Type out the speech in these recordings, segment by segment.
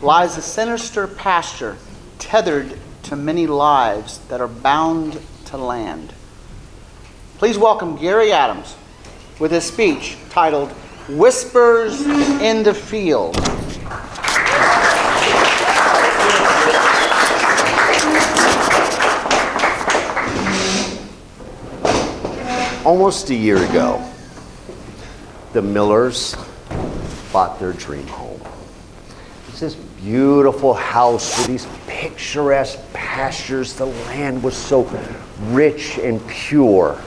lies a sinister pasture tethered to many lives that are bound to land. Please welcome Gary Adams with his speech titled Whispers in the Field. Almost a year ago, the Millers bought their dream home. It's this beautiful house with these picturesque pastures. The land was so rich and pure.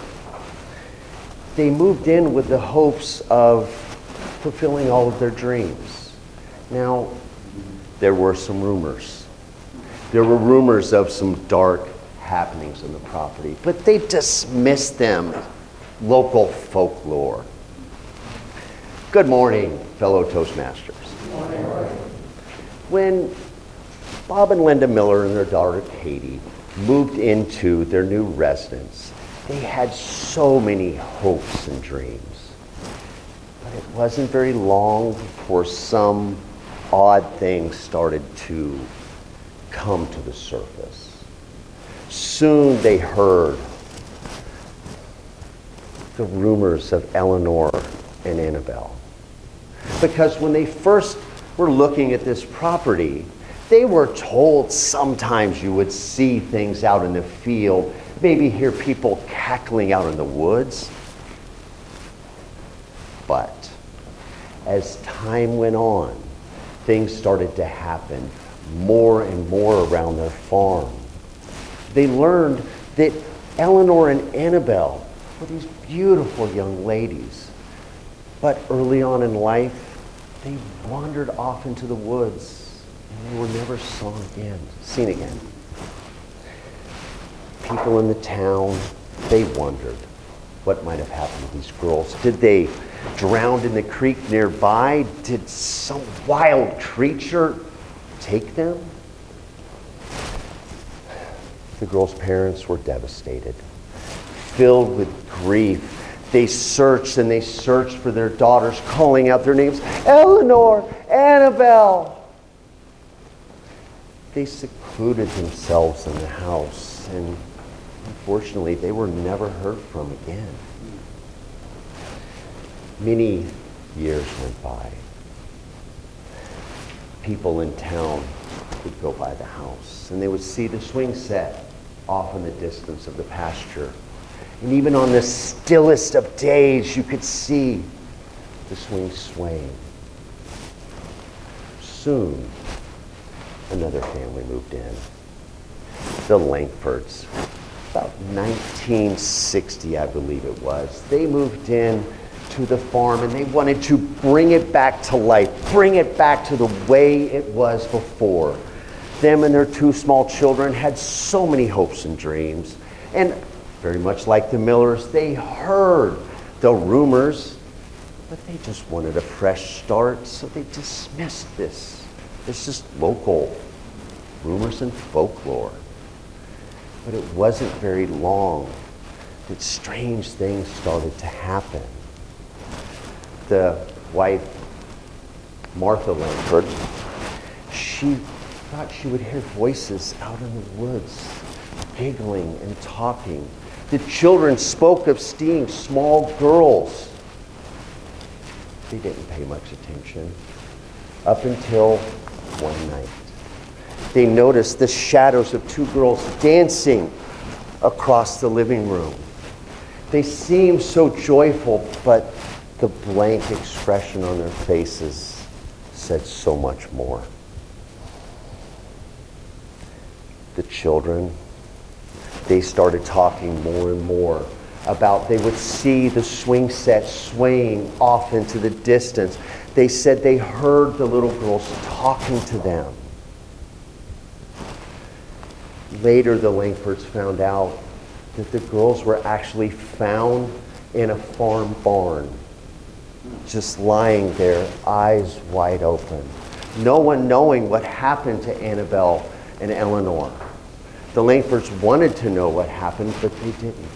They moved in with the hopes of fulfilling all of their dreams. Now, there were some rumors. There were rumors of some dark happenings on the property, but they dismissed them. Local folklore. Good morning, fellow Toastmasters. Good morning. When Bob and Linda Miller and their daughter Katie moved into their new residence, they had so many hopes and dreams. But it wasn't very long before some odd things started to come to the surface. Soon they heard the rumors of Eleanor and Annabelle. Because when they first were looking at this property, they were told sometimes you would see things out in the field, maybe hear people cackling out in the woods. But as time went on, things started to happen more and more around their farm. They learned that Eleanor and Annabelle were these beautiful young ladies. But early on in life, they wandered off into the woods and they were never seen again. People in the town, they wondered what might have happened to these girls. Did they drown in the creek nearby? Did some wild creature take them? The girls' parents were devastated. Filled with grief, they searched and they searched for their daughters, calling out their names, Eleanor, Annabelle. They secluded themselves in the house, and unfortunately, they were never heard from again. Many years went by. People in town would go by the house, and they would see the swing set off in the distance of the pasture. And even on the stillest of days, you could see the swing swaying. Soon, another family moved in. The Langfords. About 1960, I believe it was. They moved in to the farm and they wanted to bring it back to life, bring it back to the way it was before. Them and their two small children had so many hopes and dreams. And very much like the Millers, they heard the rumors, but they just wanted a fresh start, so they dismissed this. It's just local rumors and folklore. But it wasn't very long that strange things started to happen. The wife, Martha Langford, she thought she would hear voices out in the woods, giggling and talking. The children spoke of seeing small girls. They didn't pay much attention up until one night. They noticed the shadows of two girls dancing across the living room. They seemed so joyful, but the blank expression on their faces said so much more. The children, they started talking more and more about they would see the swing set swaying off into the distance. They said they heard the little girls talking to them. Later, the Langfords found out that the girls were actually found in a farm barn, just lying there, eyes wide open. No one knowing what happened to Annabelle and Eleanor. The Langfords wanted to know what happened, but they didn't.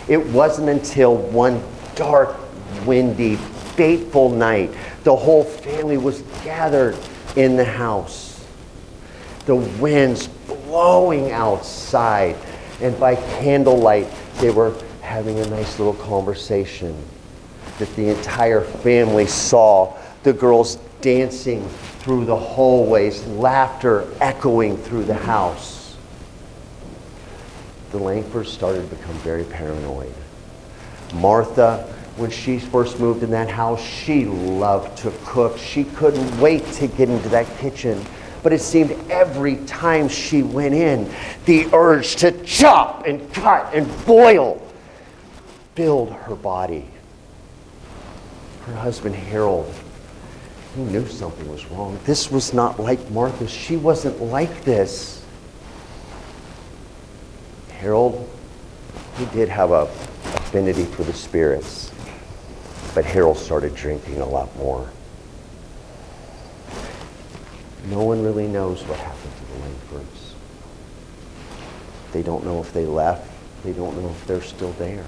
It wasn't until one dark, windy, fateful night, the whole family was gathered in the house. The wind's blowing outside, and by candlelight, they were having a nice little conversation that the entire family saw. The girls dancing through the hallways, laughter echoing through the house. The Langfords started to become very paranoid. Martha, when she first moved in that house, she loved to cook. She couldn't wait to get into that kitchen. But it seemed every time she went in, the urge to chop and cut and boil filled her body. Her husband, Harold, he knew something was wrong. This was not like Martha. She wasn't like this. Harold, he did have a affinity for the spirits, but Harold started drinking a lot more. No one really knows what happened to the Langfords. They don't know if they left. They don't know if they're still there.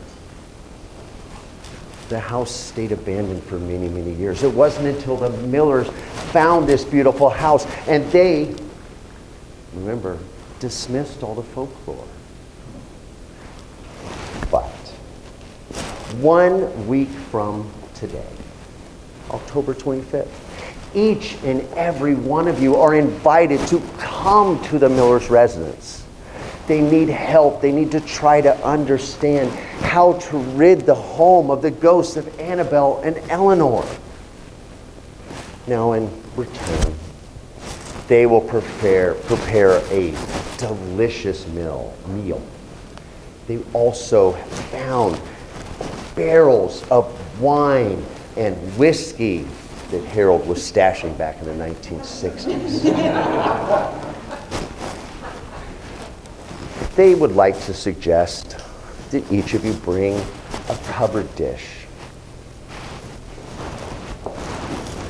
The house stayed abandoned for many, many years. It wasn't until the Millers found this beautiful house and they, remember, dismissed all the folklore. But 1 week from today, October 25th, each and every one of you are invited to come to the Miller's residence. They need help. They need to try to understand how to rid the home of the ghosts of Annabelle and Eleanor. Now, in return, they will prepare a delicious meal. They also found barrels of wine and whiskey that Harold was stashing back in the 1960s. They would like to suggest that each of you bring a covered dish.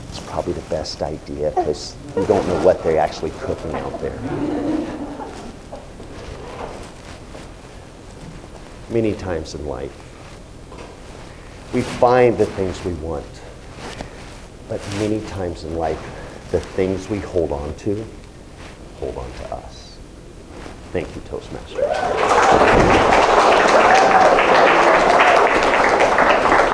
It's probably the best idea because you don't know what they're actually cooking out there. Many times in life, we find the things we want. But many times in life, the things we hold on to hold on to us. Thank you, Toastmasters.